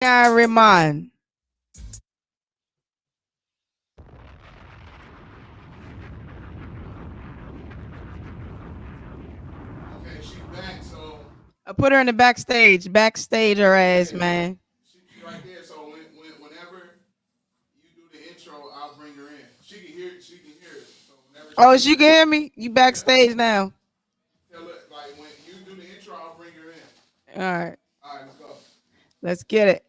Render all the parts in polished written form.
Remind. Okay, she back. So I put her in the backstage. Backstage her ass, yeah, man. she right there. So whenever you do the intro, I'll bring her in. She can hear. She can hear it. So whenever she Oh, do she it, can hear me? You yeah. backstage now. Tell her like when you do the intro, I'll bring her in. All right. All right, let's go. Let's get it.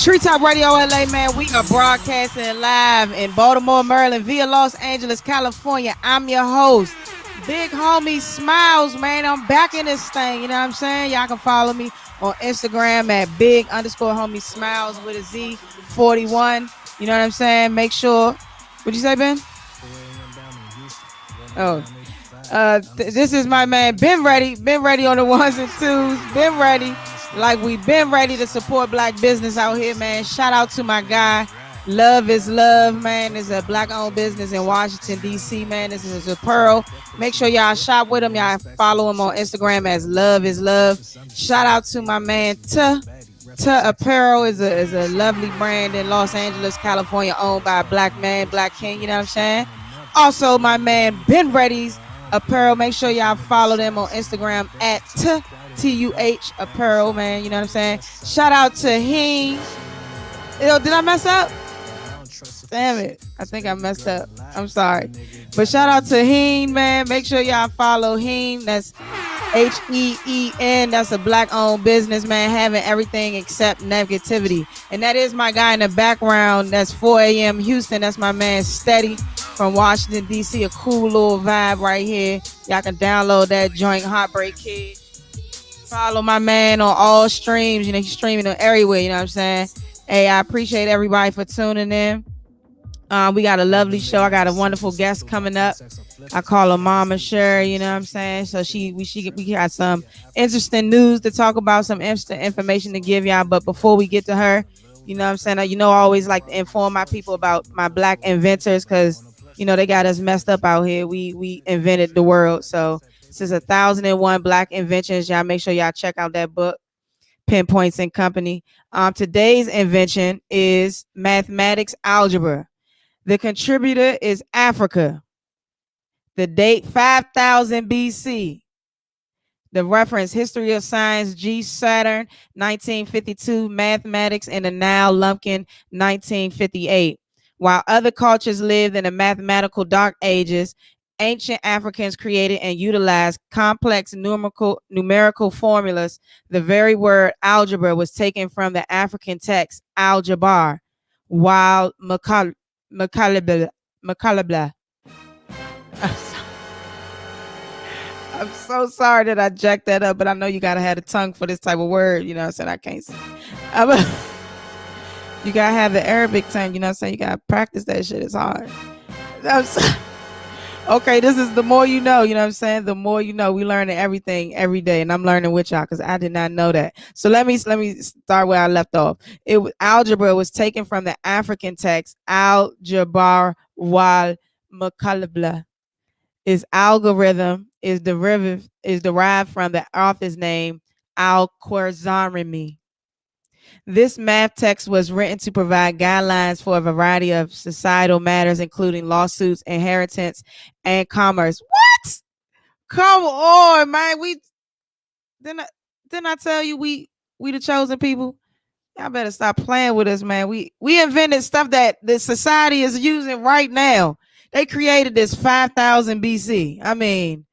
Treetop Radio LA, man. We are broadcasting live in Baltimore, Maryland, via Los Angeles, California. I'm your host, Big Homie Smiles, man. I'm back in this thing. You know what I'm saying? Y'all can follow me on Instagram at big underscore homie smiles with a Z 41. You know what I'm saying? Make sure. What'd you say, Ben? Oh, this is my man. Been ready. Been ready on the ones and twos. Been ready. Like we been ready to support black business out here, man. Shout out to my guy. Love is love, man. It's a black owned business in Washington, D.C., man. This is a Pearl. Make sure y'all shop with him. Y'all follow him on Instagram as Love is Love. Shout out to my man, Apparel is a lovely brand in Los Angeles, California, owned by a black man, Black King. You know what I'm saying? Also, my man Ben Reddy's Apparel. Make sure y'all follow them on Instagram at TUH Apparel, man. You know what I'm saying? Shout out to Heen. Yo, did I mess up? Damn it. I think I messed up. I'm sorry. But shout out to Heen, man. Make sure y'all follow Heen. That's HEEN. That's a black owned business, man, having everything except negativity. And that is my guy in the background. That's 4 a.m. Houston. That's my man Steady from Washington, D.C. A cool little vibe right here. Y'all can download that joint, Heartbreak Kid. Follow my man on all streams. You know, he's streaming them everywhere. You know what I'm saying? Hey, I appreciate everybody for tuning in. We got a lovely show. I got a wonderful guest coming up. I call her Mama Sherry. You know what I'm saying? So we got some interesting news to talk about, some interesting information to give y'all. But before we get to her, you know what I'm saying? You know, I always like to inform my people about my black inventors because you know they got us messed up out here. We invented the world. So this is 1,001 Black Inventions. Y'all make sure y'all check out that book. Pinpoints and Company. Today's invention is mathematics algebra. The contributor is Africa. The date 5000 BC. The reference History of Science G. Saturn 1952, Mathematics in the Nile Lumpkin 1958. While other cultures lived in the mathematical dark ages, ancient Africans created and utilized complex numerical formulas. The very word algebra was taken from the African text al-Jabr, while Makalibla. I'm so sorry that I jacked that up, but I know you gotta have a tongue for this type of word. You know what I'm saying? I can't. You gotta have the Arabic tongue. You know what I'm saying? You gotta practice that shit. It's hard. Okay, this is the more you know. You know what I'm saying? The more you know. We learning everything every day, and I'm learning with y'all because I did not know that. So let me start where I left off. Algebra was taken from the African text al Jabbar wal Makalibla. Is algorithm is derived from the author's name Al Khwarizmi. This math text was written to provide guidelines for a variety of societal matters, including lawsuits, inheritance, and commerce. What? Come on, man. We didn't I, didn't I tell you we the chosen people? Y'all better stop playing with us, man. We invented stuff that the society is using right now. They created this 5000 BC. I mean,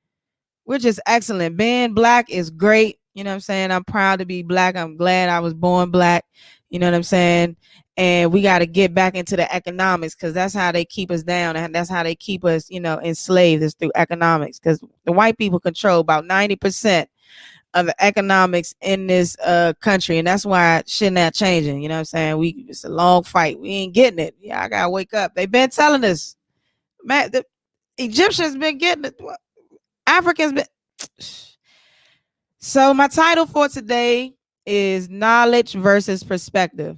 which is excellent. Being black is great. You know what I'm saying? I'm proud to be black. I'm glad I was born black. You know what I'm saying? And we got to get back into the economics because that's how they keep us down. And that's how they keep us, you know, enslaved is through economics because the white people control about 90% of the economics in this country. And that's why shit not changing. You know what I'm saying? It's a long fight. We ain't getting it. Yeah, I got to wake up. They've been telling us. Man, the Egyptians been getting it. Africans been. So my title for today is knowledge versus perspective.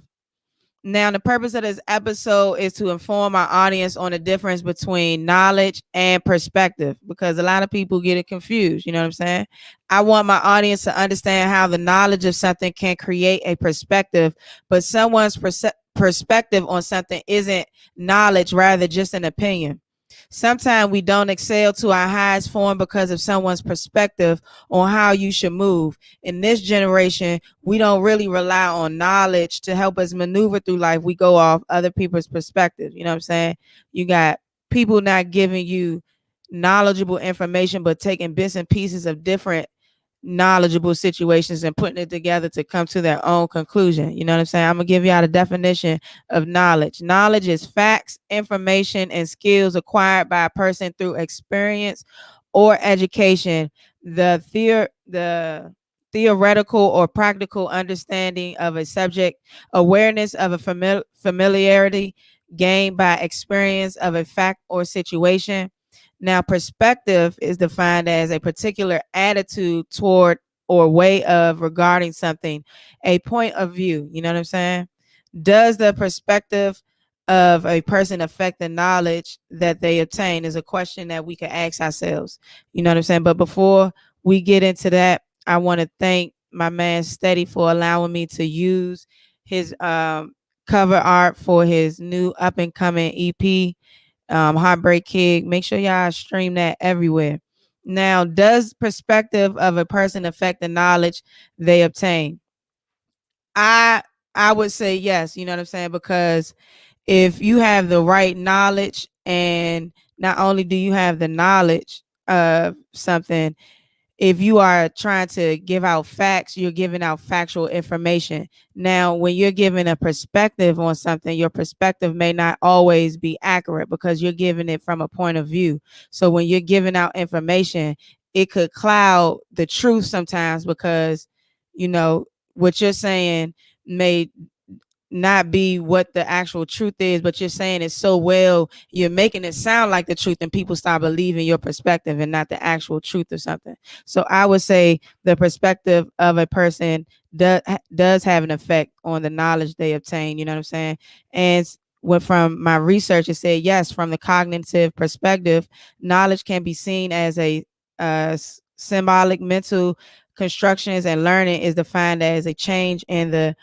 Now, the purpose of this episode is to inform our audience on the difference between knowledge and perspective, because a lot of people get it confused. You know what I'm saying? I want my audience to understand how the knowledge of something can create a perspective, but someone's perspective on something isn't knowledge, rather just an opinion. Sometimes we don't excel to our highest form because of someone's perspective on how you should move. In this generation, we don't really rely on knowledge to help us maneuver through life. We go off other people's perspective. You know what I'm saying? You got people not giving you knowledgeable information, but taking bits and pieces of different knowledgeable situations and putting it together to come to their own conclusion. You know what I'm saying? I'm gonna give y'all the definition of knowledge. Knowledge is facts, information, and skills acquired by a person through experience or education. The theoretical or practical understanding of a subject, awareness of a familiarity gained by experience of a fact or situation. Now, perspective is defined as a particular attitude toward or way of regarding something, a point of view. You know what I'm saying? Does the perspective of a person affect the knowledge that they obtain is a question that we can ask ourselves. You know what I'm saying? But before we get into that, I want to thank my man Steady for allowing me to use his cover art for his new up and coming EP, Heartbreak Kid. Make sure y'all stream that everywhere. Now, does perspective of a person affect the knowledge they obtain? I I would say yes. You know what I'm saying? Because if you have the right knowledge, and not only do you have the knowledge of something, if you are trying to give out facts, you're giving out factual information. Now, when you're giving a perspective on something, your perspective may not always be accurate because you're giving it from a point of view. So when you're giving out information, it could cloud the truth sometimes because, you know, what you're saying may not be what the actual truth is, but you're saying it so well, you're making it sound like the truth, and people start believing your perspective and not the actual truth of something. So I would say the perspective of a person does have an effect on the knowledge they obtain. You know what I'm saying? And what from my research, it said yes, from the cognitive perspective, knowledge can be seen as a symbolic mental constructions, and learning is defined as a change in the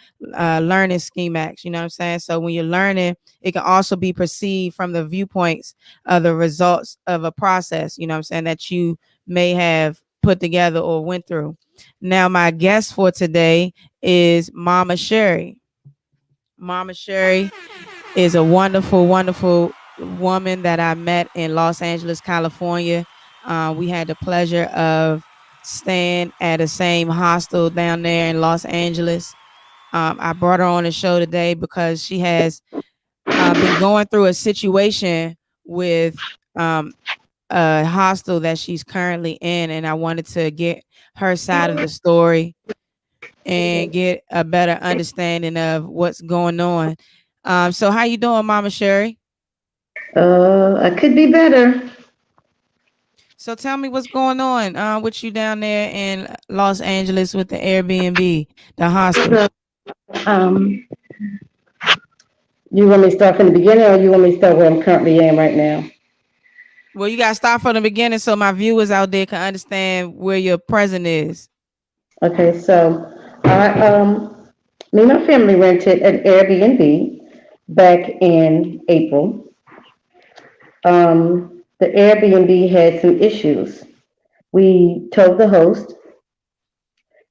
learning schemax. You know what I'm saying? So when you're learning, it can also be perceived from the viewpoints of the results of a process, you know what I'm saying, that you may have put together or went through. Now, my guest for today is Mama Sherry. Mama Sherry is a wonderful, wonderful woman that I met in Los Angeles, California. We had the pleasure of staying at the same hostel down there in Los Angeles. I brought her on the show today because she has been going through a situation with a hostel that she's currently in, and I wanted to get her side of the story and get a better understanding of what's going on. So how you doing, Mama Sherry? I could be better. So tell me what's going on with you down there in Los Angeles with the Airbnb, the hostel. So, um, you want me to start from the beginning, or you want me to start where I'm currently in right now? Well, you got to start from the beginning so my viewers out there can understand where your present is. Okay, so me and my family rented an Airbnb back in April. The Airbnb had some issues. We told the host,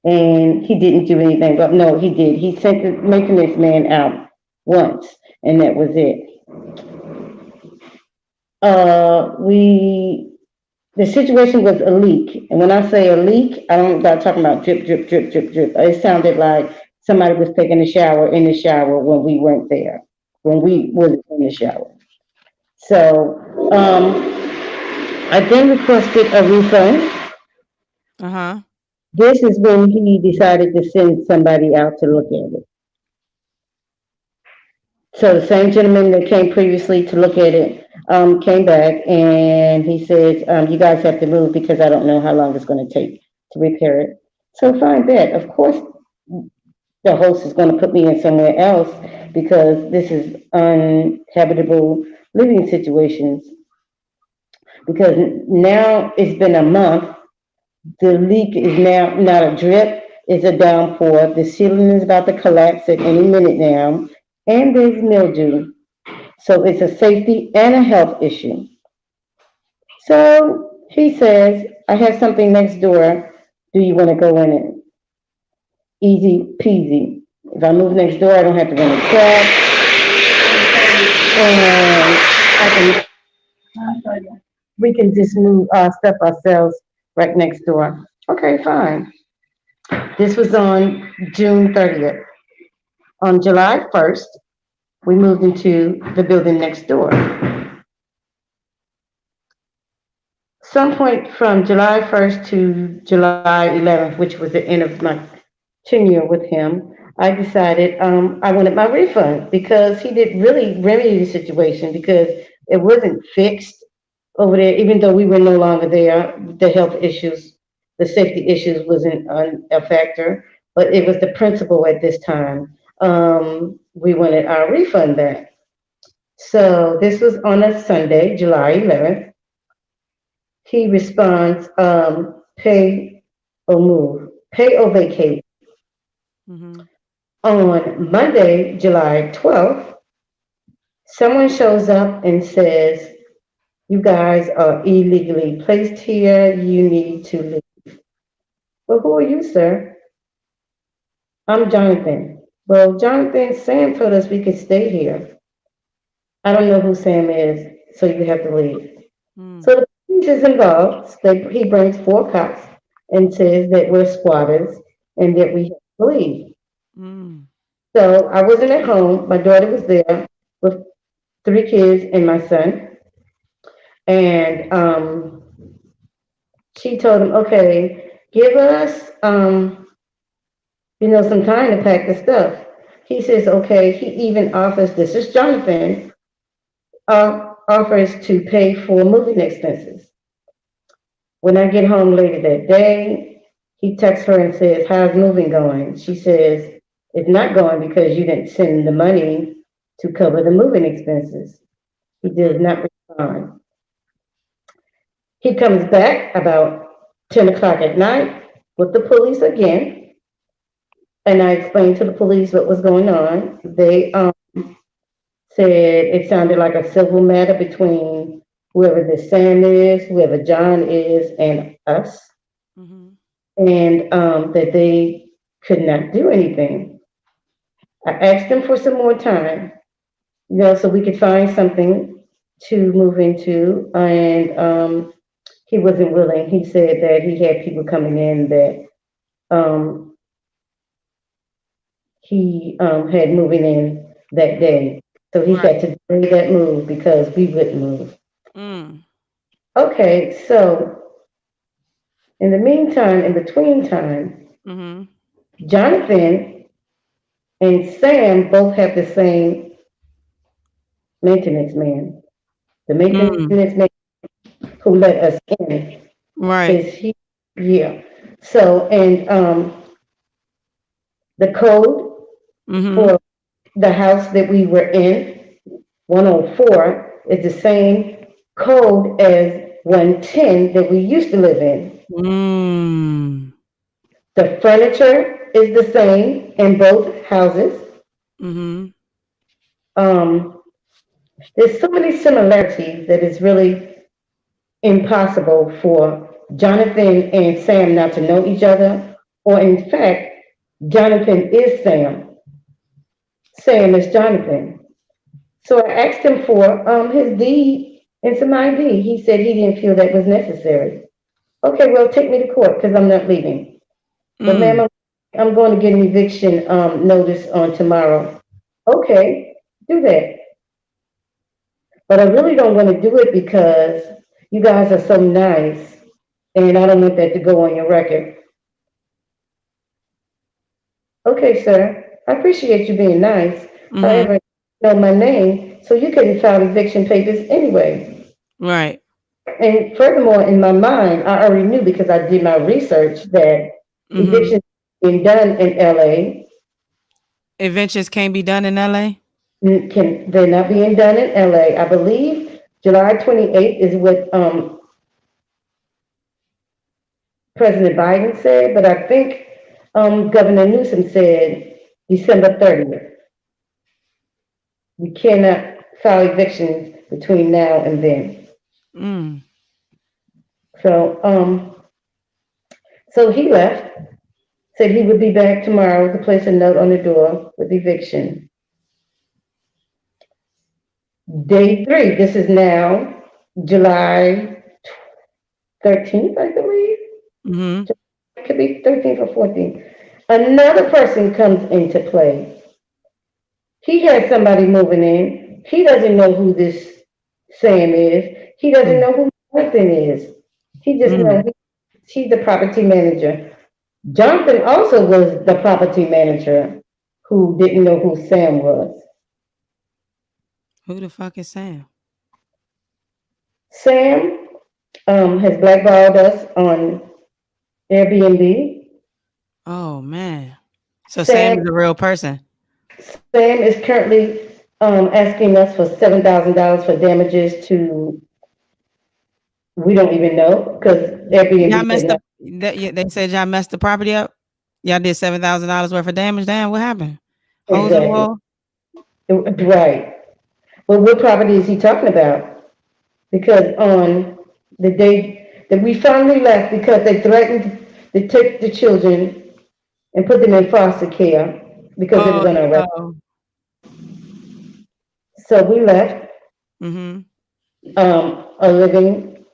and he didn't do anything. But no, he did. He sent the maintenance man out once, and that was it. We The situation was a leak, and when I say a leak, I don't not talking about drip, drip, drip, drip, drip. It sounded like somebody was taking a shower in the shower when we weren't there, when we was in the shower. So I then requested a refund. Uh-huh. This is when he decided to send somebody out to look at it. So the same gentleman that came previously to look at it came back, and he says, "You guys have to move because I don't know how long it's going to take to repair it." So fine, bet. Of course, the host is going to put me in somewhere else because this is uninhabitable living situations. Because now it's been a month. The leak is now not a drip, it's a downpour. The ceiling is about to collapse at any minute now, and there's mildew. So it's a safety and a health issue. So he says, I have something next door. Do you want to go in it? Easy peasy. If I move next door, I don't have to run a track, and I can we can just move our stuff ourselves right next door. Okay, fine. This was on June 30th. On July 1st, we moved into the building next door. Some point from July 1st to July 11th, which was the end of my tenure with him, I decided I wanted my refund because he didn't really remedy the situation because it wasn't fixed over there, even though we were no longer there. The health issues, the safety issues wasn't a factor, but it was the principal at this time. We wanted our refund back. So this was on a Sunday, July 11th. He responds, pay or move, pay or vacate. Mm-hmm. On Monday, July 12th, someone shows up and says, you guys are illegally placed here. You need to leave. Well, who are you, sir? I'm Jonathan. Well, Jonathan, Sam told us we could stay here. I don't know who Sam is, so you have to leave. So the police is involved. He brings 4 cops and says that we're squatters and that we have to leave. Mm. So I wasn't at home. My daughter was there with 3 kids and my son. And she told him, okay, give us, some time to pack the stuff. He says, okay. He even offers, this is Jonathan, offers to pay for moving expenses. When I get home later that day, he texts her and says, how's moving going? She says, it's not going because you didn't send the money to cover the moving expenses. He does not respond. He comes back about 10 o'clock at night with the police again. And I explained to the police what was going on. They said it sounded like a civil matter between whoever this Sam is, whoever John is, and us. Mm-hmm. And that they could not do anything. I asked them for some more time, so we could find something to move into. And he wasn't willing. He said that he had people coming in that he had moving in that day. So he had to delay that move because we wouldn't move. Mm. Okay, so in the meantime, in between time, Mm-hmm. Jonathan and Sam both have the same maintenance man. The maintenance man who let us in Right. is he. Yeah. So, and the code Mm-hmm. for the house that we were in, 104, is the same code as 110 that we used to live in. Mm. The furniture is the same in both houses. Mm-hmm. There's so many similarities that it's really impossible for Jonathan and Sam not to know each other, or in fact, Jonathan is Sam. Sam is Jonathan. So I asked him for his deed and some ID. He said he didn't feel that was necessary. Okay, well, take me to court because I'm not leaving. But ma'am, I'm going to get an eviction notice on tomorrow. Okay, do that. But I really don't want to do it because you guys are so nice, and I don't want that to go on your record. Okay, sir, I appreciate you being nice. Mm-hmm. However, you know my name, so you couldn't file eviction papers anyway. Right. And furthermore, in my mind, I already knew because I did my research that Mm-hmm. eviction being done in LA, evictions can't be done in LA? They're not being done in LA. I believe July 28th is what President Biden said, but I think Governor Newsom said December 30th. You cannot file evictions between now and then. Mm. So he left, said he would be back tomorrow to place a note on the door with eviction. Day 3, this is now July 13th, I believe. Mm-hmm. It could be 13th or 14th. Another person comes into play. He has somebody moving in. He doesn't know who this Sam is. He doesn't know who Jonathan is. He just knows he's the property manager. Jonathan also was the property manager who didn't know who Sam was. Who the fuck is Sam? Sam has blackballed us on Airbnb. Oh man. So Sam Sam is a real person. Sam is currently asking us for $7,000 for damages to, we don't even know because Y'all Airbnb messed said up. no. They said y'all messed the property up. Y'all did $7,000 worth of damage. Damn, what happened? Holes in the Exactly. wall. Right. But what property is he talking about? Because on the day that we finally left, because they threatened to take the children and put them in foster care because they were Oh, going to arrest. oh. So we left, Mm-hmm. a living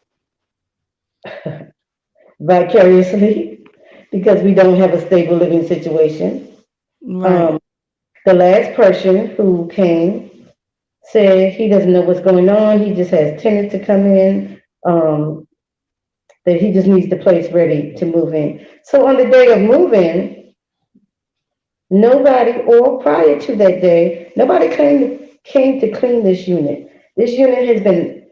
vicariously because we don't have a stable living situation. Right. The last person who came said he doesn't know what's going on. He just has tenants to come in. That he just needs the place ready to move in. So on the day of moving, nobody, or prior to that day, nobody came to clean this unit. This unit has been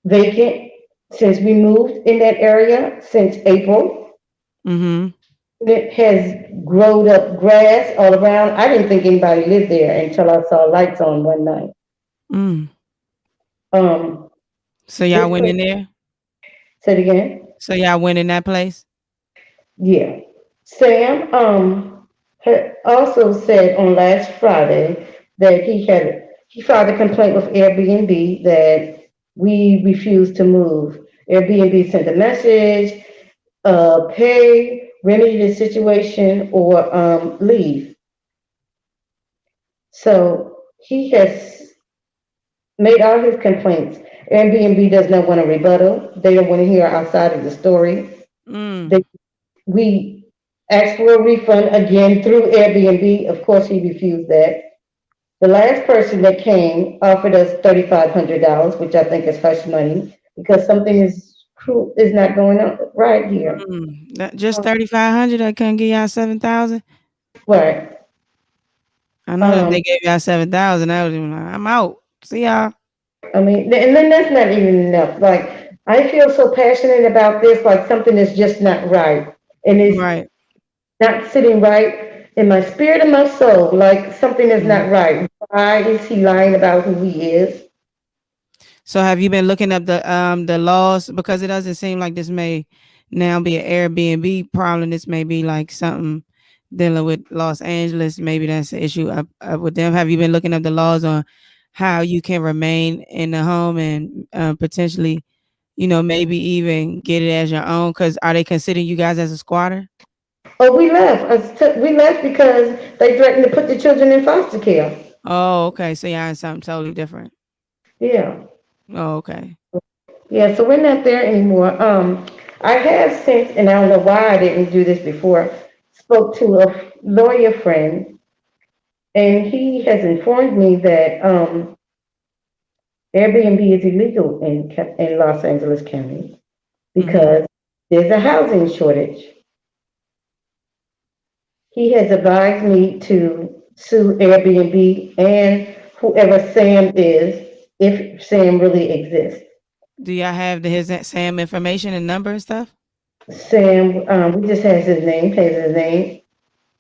vacant since we moved in that area since April. Mm-hmm. It has grown up grass all around. I didn't think anybody lived there until I saw lights on one night. Mm. Um, So y'all this went place, in there? say it again. So y'all went in that place? Yeah. Sam had also said on last Friday that he filed a complaint with Airbnb that we refused to move. Airbnb sent a message, pay, remedy the situation, or leave. So he has made all his complaints. Airbnb does not want a rebuttal. They don't want to hear our side of the story. Mm. We asked for a refund again through Airbnb. Of course, he refused that. The last person that came offered us $3,500, which I think is hush money because something is not going on right here. Just 3,500. I couldn't give y'all 7,000. Right. I know that they gave y'all 7,000. I was even like, I'm out. See y'all. I mean, and then that's not even enough. Like, I feel so passionate about this, like something is just not right. And it's Right. not sitting right in my spirit and my soul. Like, something is Mhm. not right. Why is he lying about who he is? So have you been looking up the laws? Because it doesn't seem like this may now be an Airbnb problem. This may be like something dealing with Los Angeles. Maybe that's the issue up with them. Have you been looking up the laws on how you can remain in the home and potentially, maybe even get it as your own? Because are they considering you guys as a squatter? Oh, we left. We left because they threatened to put the children in foster care. Oh, okay. So y'all in something totally different. Yeah. Oh, okay. Yeah, so we're not there anymore. I have since, and I don't know why I didn't do this before, spoke to a lawyer friend, and he has informed me that Airbnb is illegal in Los Angeles County Mm-hmm. because there's a housing shortage. He has advised me to sue Airbnb and whoever Sam is, if Sam really exists. Do y'all have his Sam information and number and stuff? Sam, we just has his name,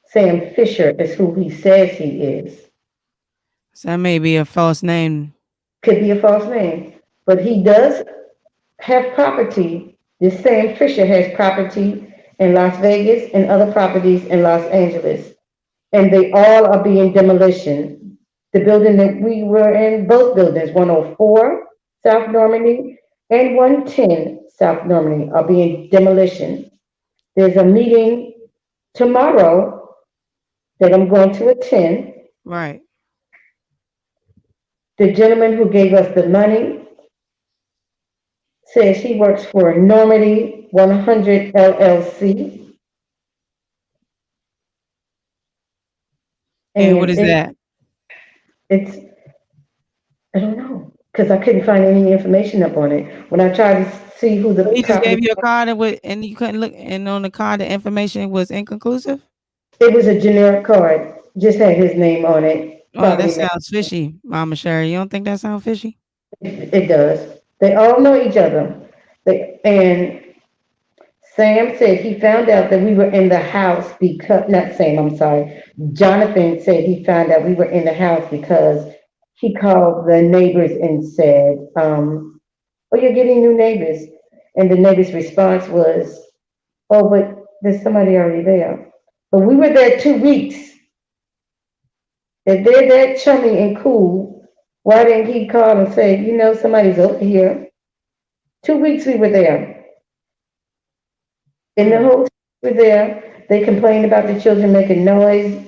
Sam Fisher is who he says he is. So that may be a false name. Could be a false name, but he does have property. This Sam Fisher has property in Las Vegas and other properties in Los Angeles, and they all are being demolition. The building that we were in, both buildings, 104 South Normandy and 110 South Normandy, are being demolition. There's a meeting tomorrow that I'm going to attend. Right. The gentleman who gave us the money says he works for Normandy 100 LLC. And what is that? It's, I don't know, because I couldn't find any information up on it. When I tried to see who the He just property, gave you a card and you couldn't look, and on the card the information was inconclusive. it was a generic card, just had his name on it. Oh, that Property name. sounds fishy, Mama Sherry. You don't think that sounds fishy? It does. They all know each other. And Sam said he found out that we were in the house because, not Sam, I'm sorry. Jonathan said he found out we were in the house because he called the neighbors and said, oh, you're getting new neighbors. And the neighbor's response was, oh, but there's somebody already there. But we were there 2 weeks. If they're that chummy and cool, why didn't he call and say, you know, somebody's over here? 2 weeks we were there. And the whole time we were there, they complained about the children making noise,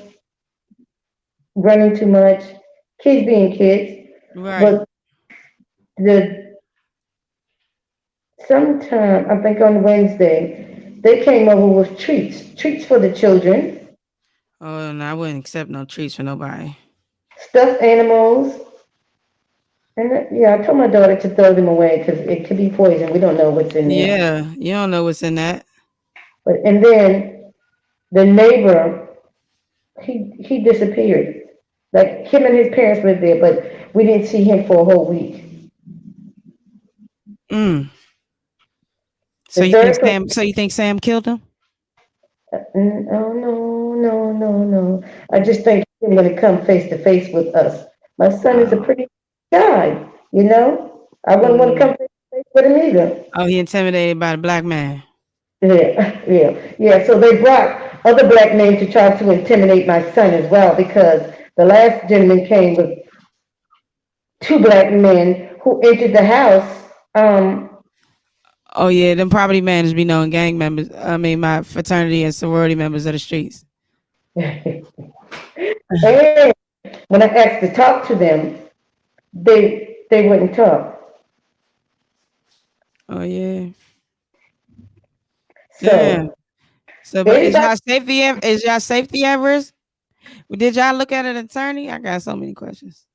running too much, kids being kids. Right. But sometime, I think on Wednesday, they came over with treats for the children, Oh, no, I wouldn't accept no treats for nobody. stuffed animals. And yeah, I told my daughter to throw them away because it could be poison. We don't know what's in there. Yeah, you don't know what's in that. And then the neighbor, he disappeared. Like him and his parents lived there, but we didn't see him for a whole week. Mm. So The you third think Sam? So you think Sam killed him? Oh, no. I just think he's going to come face to face with us. My son is a pretty guy, you know? I wouldn't want to come face to face with him either. Oh, he intimidated by the black man. Yeah. So they brought other black men to try to intimidate my son as well, because the last gentleman came with 2 black men who entered the house. Oh yeah, them property managers be knowing gang members. I mean, my fraternity and sorority members of the streets. And when I asked to talk to them, they wouldn't talk. Oh yeah. So Damn. So, but is everybody, y'all safety at risk? Did y'all look at an attorney? I got so many questions.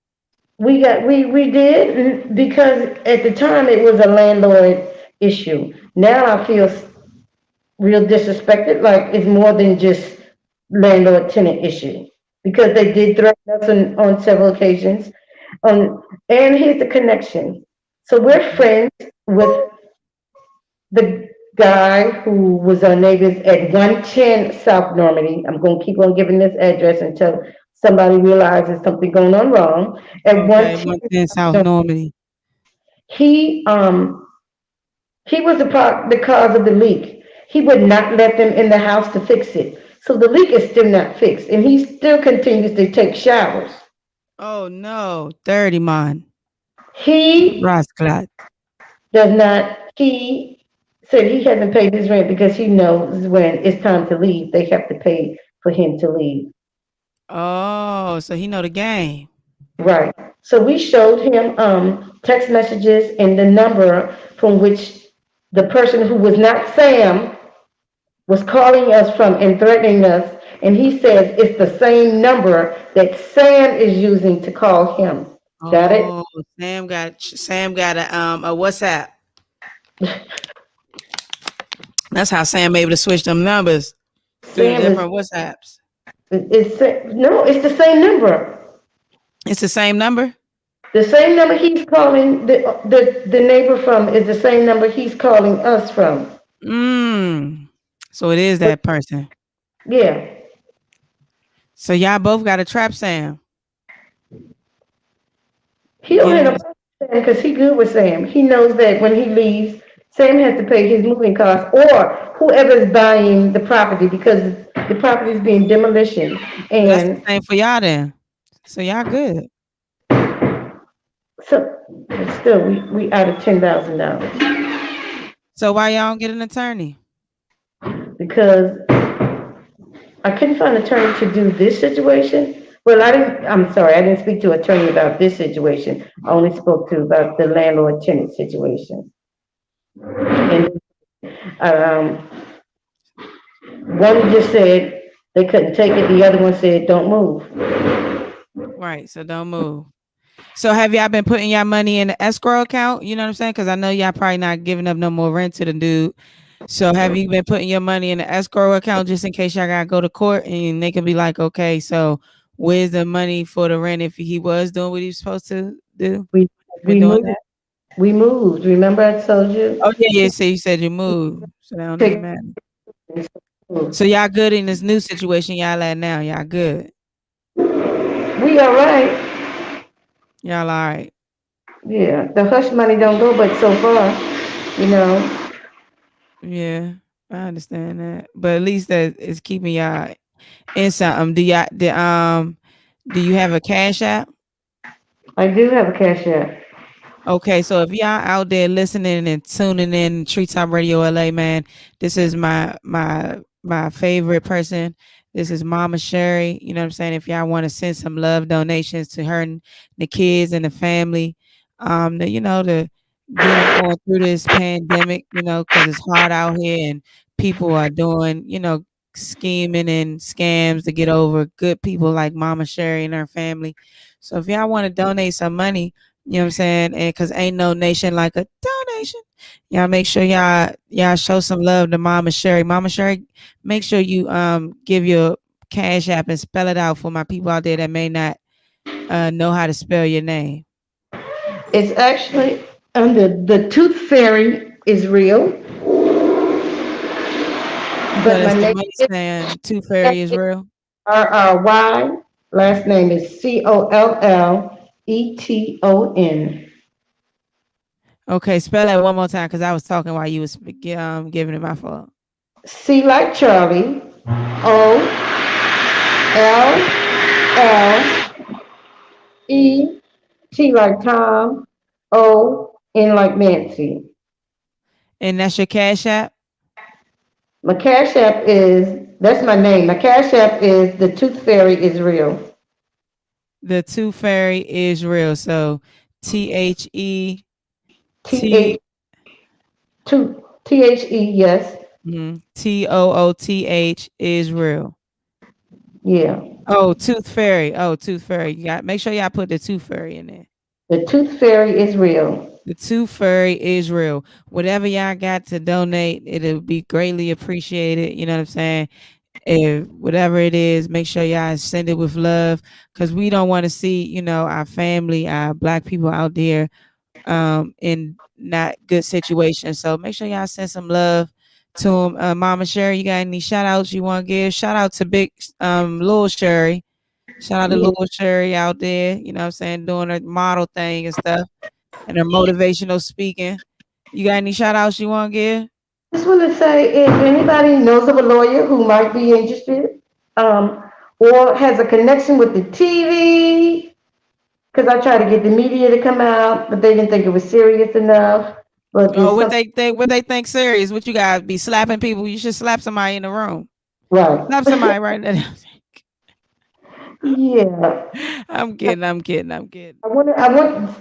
we did, because at the time it was a landlord issue. Now I feel real disrespected, like it's more than just landlord tenant issue, because they did threaten us on several occasions. And here's the connection. So we're friends with the guy who was our neighbors at 110 South Normandy. I'm going to keep on giving this address until somebody realizes something going on wrong. At Okay, 110 South Normandy. He was the cause of the leak. He would not let them in the house to fix it. So the leak is still not fixed, and he still continues to take showers. Oh no, dirty man. He Rascal. does not, he said he hasn't paid his rent because he knows when it's time to leave, they have to pay for him to leave. Oh, so he know the game. Right. So we showed him text messages and the number from which the person who was not Sam was calling us from and threatening us. And he says it's the same number that Sam is using to call him. Got it? Oh, Sam got a WhatsApp. That's how Sam able to switch them numbers through different WhatsApps. It's the same number. It's the same number? The same number he's calling the neighbor from is the same number he's calling us from. So it is that person. Yeah. So y'all both got to trap Sam. He don't Get have no him. problem with Sam because he good with Sam. He knows that when he leaves, Sam has to pay his moving costs or whoever is buying the property because the property is being demolished. Well, that's the And same for y'all then. So y'all good. so, but still, we out of $10,000 So why y'all don't get an attorney? because I couldn't find an attorney to do this situation. Well, I'm sorry, I didn't speak to an attorney about this situation. I only spoke to about the landlord-tenant situation. And, um, one just said they couldn't take it, the other one said, don't move. Right. So don't move. So have y'all been putting y'all money in the escrow account? You know what I'm saying? Because I know y'all probably not giving up no more rent to the dude. So have you been putting your money in the escrow account just in case y'all gotta go to court and they can be like, okay, so where's the money for the rent if he was doing what he was supposed to do? We, Been we doing moved, that? we moved. Remember I told you? Oh yeah, yeah. So you said you moved. So that don't even Take- matter. So y'all good in this new situation y'all at now. Y'all good. We all right. Y'all all right. Yeah, the hush money don't go but so far, you know. Yeah, I understand that. But at least that is keeping y'all in something. Do you have a cash app? I do have a cash app. Okay, so if y'all out there listening and tuning in Treetop Radio LA, man, this is my favorite person. This is Mama Sherry. You know what I'm saying? If y'all want to send some love donations to her and the kids and the family, to get them going through this pandemic, because it's hard out here and people are doing, scheming and scams to get over good people like Mama Sherry and her family. So if y'all want to donate some money, you know what I'm saying? And because ain't no nation like a donation. Y'all make sure y'all show some love to Mama Sherry. Mama Sherry, make sure you give your cash app and spell it out for my people out there that may not know how to spell your name. It's actually under the Tooth Fairy is real, So but my that's the name money is stand. Tooth Fairy is real. RRY. Last name is COLLETON. Okay, spell that one more time because I was talking while you was giving it my fault. C like Charlie. OLLET like Tom. ON like Nancy. And that's your cash app. My cash app that's my name. My cash app is the Tooth Fairy is real. The Tooth Fairy is real. So THE TH T THE, yes. TOOTH is real. Yeah. Oh, Tooth Fairy. Oh, Tooth Fairy. Make sure y'all put the Tooth Fairy in there. The Tooth Fairy is real. The Tooth Fairy is real. Whatever y'all got to donate, it'll be greatly appreciated. You know what I'm saying? If whatever it is, make sure y'all send it with love because we don't want to see, our family, our black people out there in not good situations. So make sure y'all send some love to him. Mama Sherry, you got any shout outs you want to give? Shout out to big Lil Sherry. Shout out to Yeah. Lil Sherry out there, you know what I'm saying, doing her model thing and stuff and her motivational speaking. You got any shout outs you want to give? Just want to say if anybody knows of a lawyer who might be interested, um, or has a connection with the TV, because I tried to get the media to come out, but they didn't think it was serious enough. But Oh, there's what some, they think serious? What you guys be slapping people? You should slap somebody in the room. right. Slap somebody right now. Yeah. I'm kidding. I'm kidding. I'm kidding.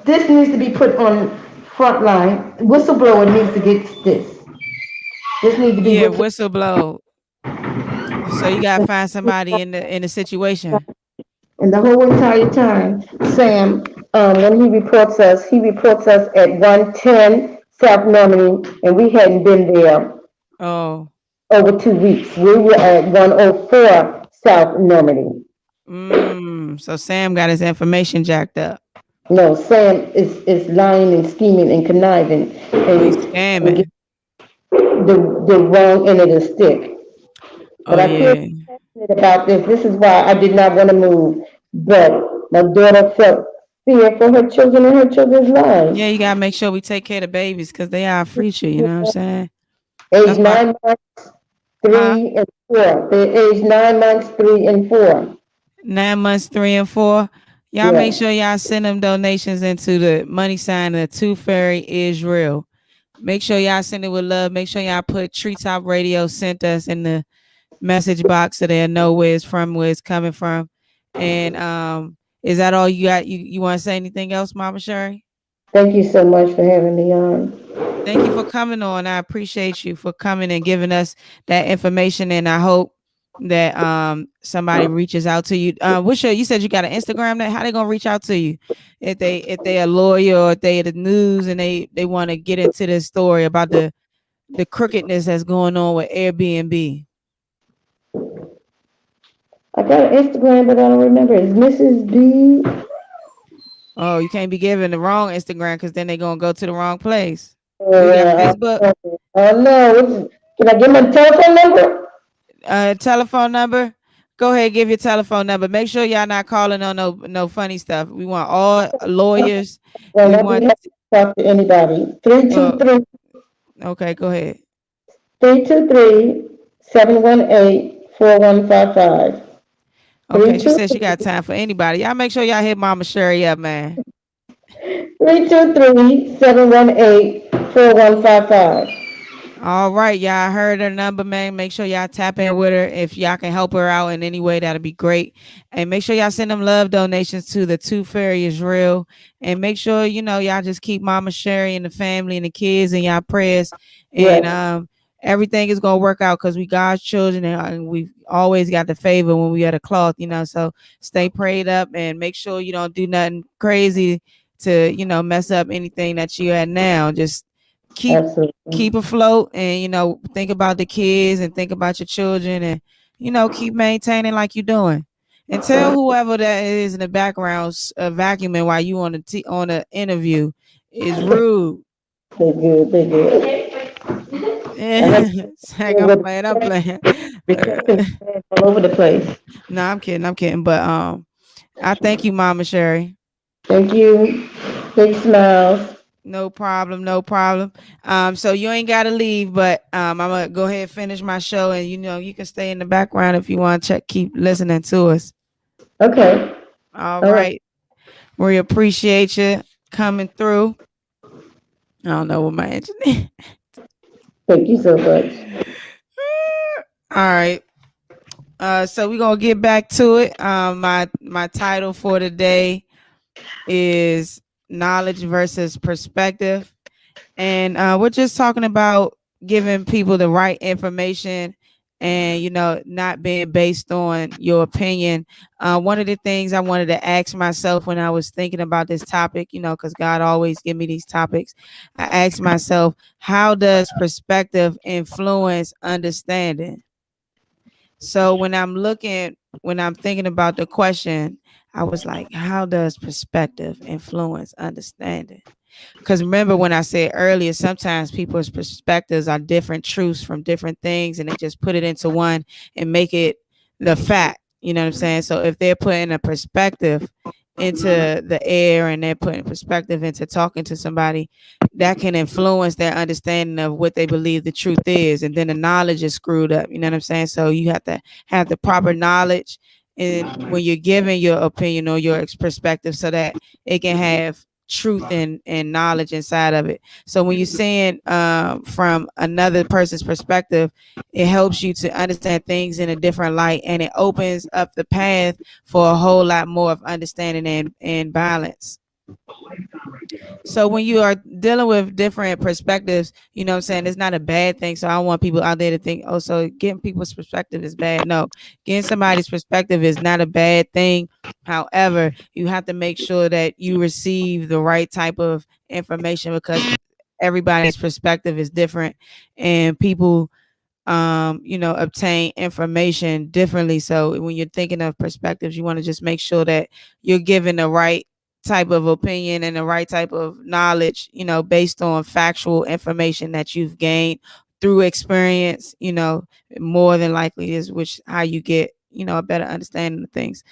This needs to be put on front line. Whistleblower needs to get this. This needs to be Yeah, whistle. whistle blow. So you gotta find somebody in the situation. And the whole entire time, Sam, when he reports us at 110 South Normandy, and we hadn't been there Oh, over 2 weeks. We were at 104 South Normandy. so Sam got his information jacked up. No, Sam is lying and scheming and conniving Oh, he's and get scamming. the wrong end of the stick. Oh But I feel yeah. about this. This is why I did not want to move. But my daughter felt fear for her children and her children's Yeah, lives. you gotta make sure we take care of the babies because they are our future. You know what I'm saying? Age That's why, 9 months, huh? 3 and 4. They're age 9 months, 3 and 4. 9 months, 3 and 4. Y'all make Yeah. sure y'all send them donations into the money sign of Two Fairy Israel. Make sure y'all send it with love. Make sure y'all put Treetop Radio sent us in the message box so they'll know where it's from, where it's coming from. And is that all you got? You want to say anything else, Mama Sherry? Thank you so much for having me on. Thank you for coming on. I appreciate you for coming and giving us that information. And I hope that somebody reaches out to you. What's your, you said you got an Instagram that how they gonna reach out to you? If they a lawyer or if they the news and they want to get into this story about the crookedness that's going on with Airbnb. I got an Instagram, but I don't remember. It's Mrs. B. Oh, you can't be giving the wrong Instagram because then they gonna go to the wrong place. You got Uh, Facebook, oh no. Can I give my telephone number? telephone number. Go ahead, give your telephone number. Make sure y'all not calling on no funny stuff. We want all lawyers. Well, We I'll be want happy to talk to anybody. uh, 323 okay, go ahead. 323 718 4155. Okay, she said she got time for anybody. Y'all make sure y'all hit Mama Sherry up, man. 323 718 4155. All right, y'all heard her number, man. Make sure y'all tap in with her. If y'all can help her out in any way, that'll be great. And make sure y'all send them love donations to the Two Fairy Israel. And make sure, y'all just keep Mama Sherry and the family and the kids in y'all prayers. And Yes, everything is gonna work out because we God's children and we've always got the favor when we at a cloth. So stay prayed up and make sure you don't do nothing crazy to, mess up anything that you at now. Just keep absolutely. keep afloat and think about the kids and think about your children and keep maintaining like you're doing and tell whoever that is in the background vacuuming while you on the interview is rude. They're good. They're good. I have Heck, I'm playing. protective all over the place. No, I'm kidding, but I thank you, Mama Sherry. Thank you. Big smiles. No problem, no problem. So you ain't gotta leave, but I'm gonna go ahead and finish my show, and you can stay in the background if you want to keep listening to us. Okay. All All right. right, we appreciate you coming through. I don't know what my engineer. Thank you so much. All right. So we're gonna get back to it. My title for today is knowledge versus perspective. And we're just talking about giving people the right information and not being based on your opinion. One of the things I wanted to ask myself when I was thinking about this topic, because God always give me these topics, I asked myself, how does perspective influence understanding? So when I'm thinking about the question, I was like, how does perspective influence understanding? Because remember when I said earlier, sometimes people's perspectives are different truths from different things, and they just put it into one and make it the fact. You know what I'm saying? So if they're putting a perspective into the air and they're putting perspective into talking to somebody, that can influence their understanding of what they believe the truth is. And then the knowledge is screwed up. You know what I'm saying? So you have to have the proper knowledge and when you're giving your opinion or your perspective so that it can have truth and knowledge inside of it. So when you're saying from another person's perspective, it helps you to understand things in a different light and it opens up the path for a whole lot more of understanding and balance. So when you are dealing with different perspectives, you know what I'm saying, it's not a bad thing. So I don't want people out there to think, oh, so getting people's perspective is bad. No, getting somebody's perspective is not a bad thing. However, you have to make sure that you receive the right type of information because everybody's perspective is different and people obtain information differently. So when you're thinking of perspectives, you want to just make sure that you're giving the right type of opinion and the right type of knowledge, based on factual information that you've gained through experience, more than likely is which how you get, a better understanding of things.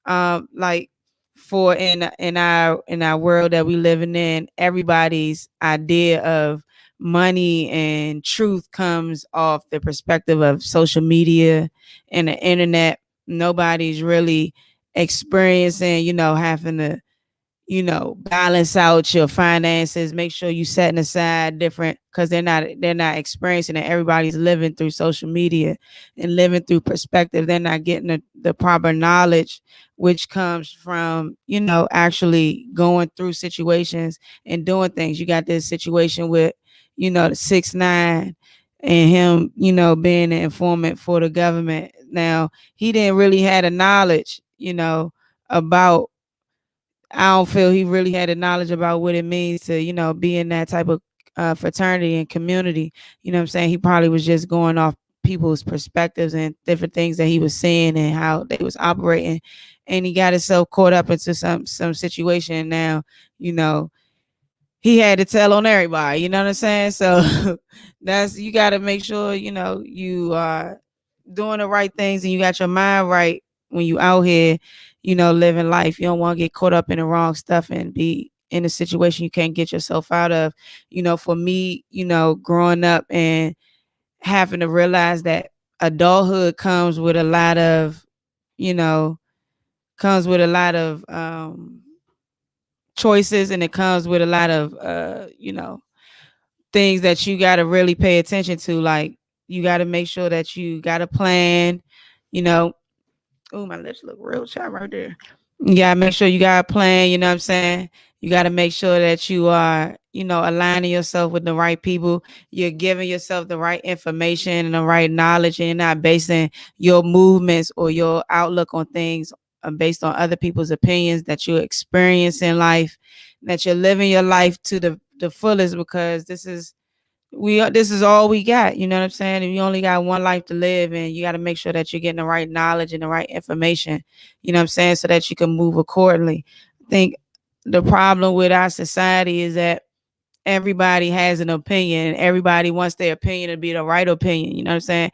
Like for in our world that we living in, everybody's idea of money and truth comes off the perspective of social media and the internet. Nobody's really experiencing, having to, balance out your finances, make sure you setting aside different, because they're not experiencing it. Everybody's living through social media and living through perspective. They're not getting the proper knowledge, which comes from, actually going through situations and doing things. You got this situation with, the 6ix9ine and him, being an informant for the government. Now, he didn't really have the knowledge, about, I don't feel he really had the knowledge about what it means to, be in that type of fraternity and community. You know what I'm saying? He probably was just going off people's perspectives and different things that he was seeing and how they was operating. And he got himself caught up into some situation. Now, he had to tell on everybody, you know what I'm saying? So you got to make sure, you are doing the right things and you got your mind right when you out here, living life. You don't want to get caught up in the wrong stuff and be in a situation you can't get yourself out of. For me, growing up and having to realize that adulthood comes with a lot of, you know, comes with a lot of choices, and it comes with a lot of things that you got to really pay attention to. Like, you got to make sure that you got a plan, you know. Oh, my lips look real sharp right there. You got to make sure you got a plan, you know what I'm saying? You got to make sure that you are, aligning yourself with the right people. You're giving yourself the right information and the right knowledge, and you're not basing your movements or your outlook on things based on other people's opinions, that you experience in life, that you're living your life to the fullest, because this is all we got, you know what I'm saying? And you only got one life to live, and you got to make sure that you're getting the right knowledge and the right information, you know what I'm saying, so that you can move accordingly. I think the problem with our society is that everybody has an opinion, and everybody wants their opinion to be the right opinion, you know what I'm saying?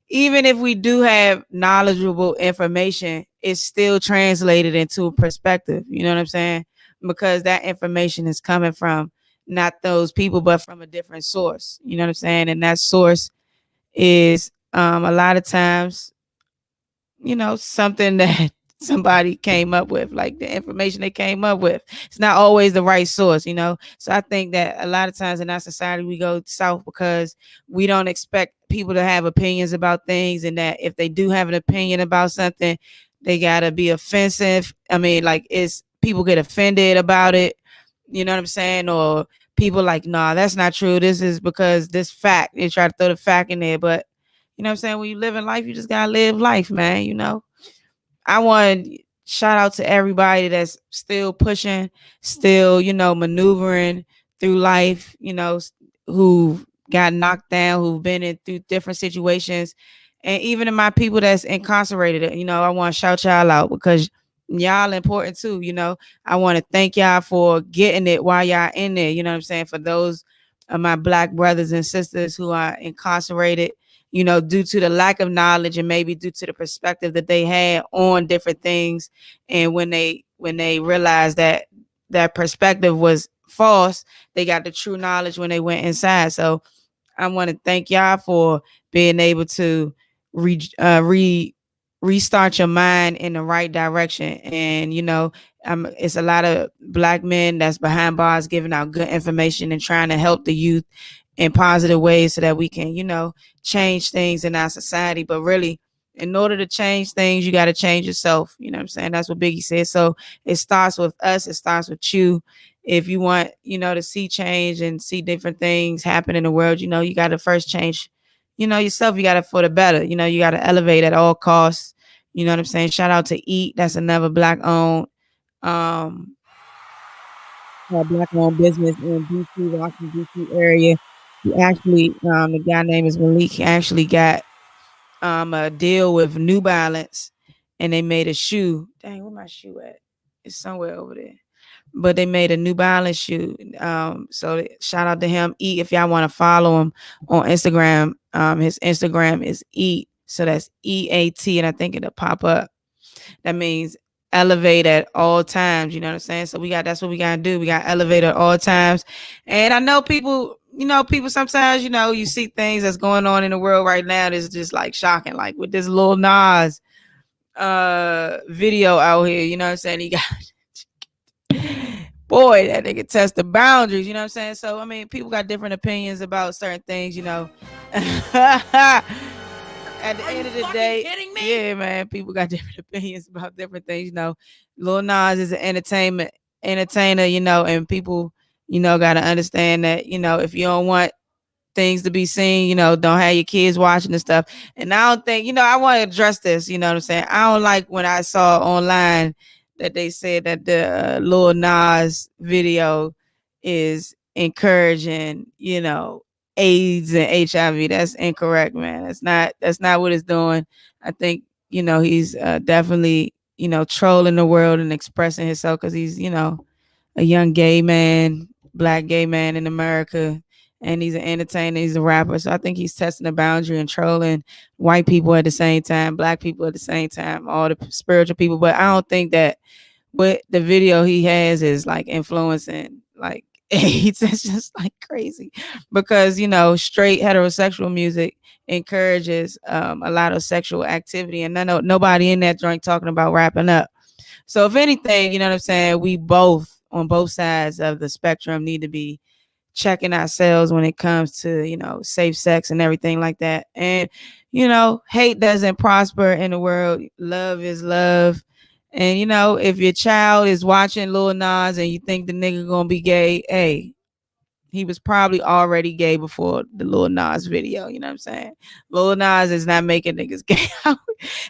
Even if we do have knowledgeable information, it's still translated into a perspective, you know what I'm saying? Because that information is coming from not those people, but from a different source, you know what I'm saying? And that source is a lot of times, something that somebody came up with, like the information they came up with. It's not always the right source, So I think that a lot of times in our society, we go south because we don't expect people to have opinions about things. And that if they do have an opinion about something, they gotta be offensive. I mean, like, people get offended about it, you know what I'm saying? Or people like, nah, that's not true. This is because this fact. They try to throw the fact in there. But you know what I'm saying? When you live in life, you just gotta live life, man. I want to shout out to everybody that's still pushing, still, maneuvering through life, who got knocked down, who've been through different situations. And even in my people that's incarcerated, I want to shout y'all out, because y'all important too. I want to thank y'all for getting it while y'all in there. You know what I'm saying? For those of my Black brothers and sisters who are incarcerated, due to the lack of knowledge, and maybe due to the perspective that they had on different things. And when they realized that that perspective was false, they got the true knowledge when they went inside. So I want to thank y'all for being able to restart your mind in the right direction. And it's a lot of Black men that's behind bars giving out good information and trying to help the youth in positive ways, so that we can change things in our society. But really, in order to change things, you got to change yourself. You know what I'm saying? That's what Biggie said. So it starts with us. It starts with you. If you want, to see change and see different things happen in the world, you got to first change, yourself. You got to for the better. You got to elevate at all costs. You know what I'm saying? Shout out to Eat. That's another Black owned business in DC, Washington DC area. He actually, the guy name is Malik. He actually got a deal with New Balance, and they made a shoe. Dang, where my shoe at? It's somewhere over there. but they made a New Balance shoe. So shout out to him. Eat, if y'all want to follow him on Instagram. His Instagram is Eat. So that's EAT, and I think it'll pop up. That means elevate at all times. You know what I'm saying? So that's what we gotta do. We gotta elevate at all times. And I know people, people sometimes, you see things that's going on in the world right now that's just like shocking. Like with this Lil Nas video out here, you know what I'm saying? He got boy, that nigga test the boundaries, you know what I'm saying? So I mean, people got different opinions about certain things, At the end of the day, yeah, man, people got different opinions about different things. Lil Nas is an entertainer, and people, got to understand that, if you don't want things to be seen, don't have your kids watching and stuff. And I don't think, I want to address this, you know what I'm saying? I don't like when I saw online that they said that the Lil Nas video is encouraging, AIDS and HIV. That's incorrect, man. That's not what it's doing. I think, he's definitely, trolling the world and expressing himself because he's, a young gay man, black gay man in America. And he's an entertainer, he's a rapper. So I think he's testing the boundary and trolling white people at the same time, black people at the same time, all the spiritual people. But I don't think that what the video he has is like influencing like AIDS. It's just like crazy because straight heterosexual music encourages a lot of sexual activity, and nobody in that joint talking about wrapping up. So if anything, you know what I'm saying, we both on both sides of the spectrum need to be checking ourselves when it comes to safe sex and everything like that. And hate doesn't prosper in the world. Love is love. And, if your child is watching Lil Nas and you think the nigga gonna be gay, hey, he was probably already gay before the Lil Nas video. You know what I'm saying? Lil Nas is not making niggas gay.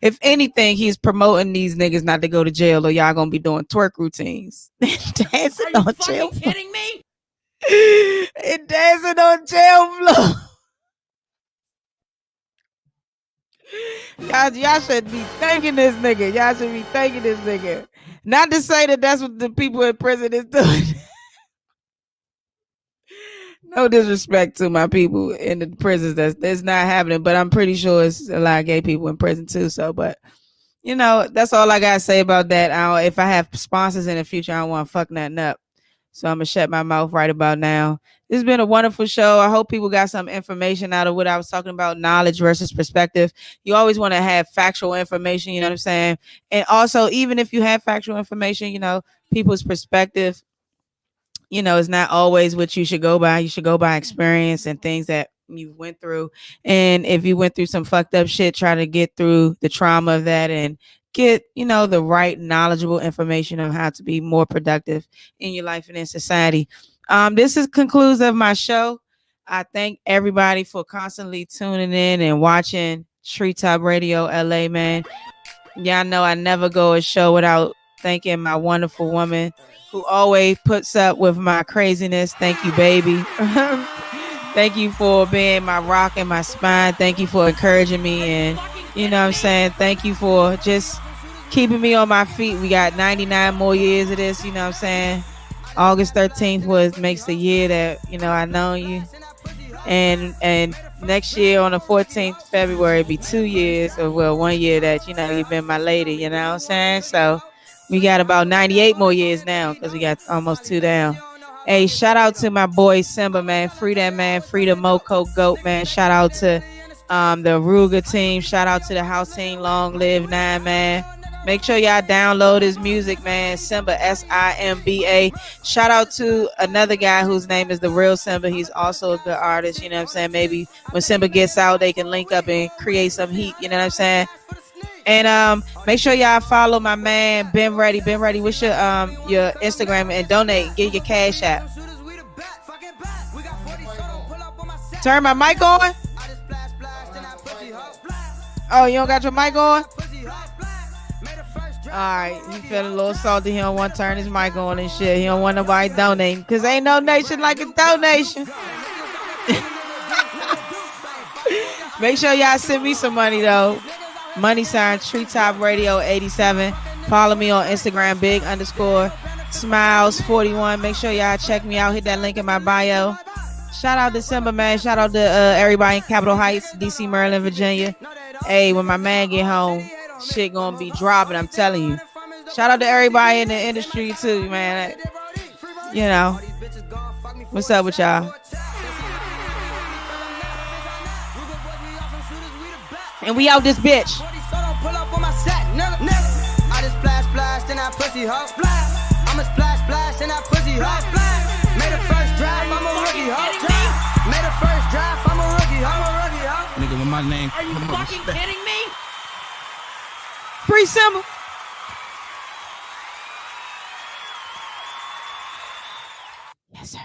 If anything, he's promoting these niggas not to go to jail or y'all gonna be doing twerk routines. Dancing Are you on fucking jail kidding me? and dancing on jail floor. Y'all should be thanking this nigga. Y'all should be thanking this nigga. Not to say that that's what the people in prison is doing. No disrespect to my people in the prisons. That's not happening. But I'm pretty sure it's a lot of gay people in prison too. So, but that's all I gotta say about that. If I have sponsors in the future, I don't want to fuck nothing up. So I'm gonna shut my mouth right about now. This has been a wonderful show. I hope people got some information out of what I was talking about, knowledge versus perspective. You always want to have factual information, you know what I'm saying? And also, even if you have factual information, people's perspective, is not always what you should go by. You should go by experience and things that you went through. And if you went through some fucked up shit, try to get through the trauma of that and get, the right knowledgeable information on how to be more productive in your life and in society. This is concludes of my show. I thank everybody for constantly tuning in and watching Treetop Radio LA, man. Y'all know I never go a show without thanking my wonderful woman who always puts up with my craziness. Thank you, baby. Thank you for being my rock and my spine. Thank you for encouraging me. And you know what I'm saying? Thank you for just keeping me on my feet. We got 99 more years of this, you know what I'm saying? August 13th makes the year that, I know you. And next year on the 14th of February, it'll be 2 years, or 1 year that, you've been my lady, you know what I'm saying? So we got about 98 more years now because we got almost 2 down. Hey, shout out to my boy Simba, man. Free that man. Free the Moco Goat, man. Shout out to the Ruger team. Shout out to the house team. Long live 9, man. Make sure y'all download his music, man. Simba, Simba. Shout out to another guy whose name is The Real Simba. He's also a good artist, you know what I'm saying? Maybe when Simba gets out, they can link up and create some heat, you know what I'm saying? And make sure y'all follow my man Ben Ready. Ben Ready, what's your Instagram, and donate, get your cash app. Turn my mic on. Oh, you don't got your mic on? Alright, he feeling a little salty. He don't want to turn his mic on and shit. He don't want nobody donating because ain't no nation like a donation. Make sure y'all send me some money though. Money sign Treetop Radio 87. Follow me on Instagram, big_T_R_E_. Smiles 41. Make sure y'all check me out. Hit that link in my bio. Shout out December, man. Shout out to everybody in Capitol Heights, DC, Maryland, Virginia. Hey, when my man get home, shit gonna be dropping, I'm telling you. Shout out to everybody in the industry too, man. You know, what's up with y'all? And we out this bitch. I just splash, then I pussy hop. I'm a splash, then I pussy hop. Made the first drive, I'm a rookie hop. Made the first drive, I'm a rookie hop. Nigga, with my name. Are you fucking kidding me? Free Simba. Yes, sir.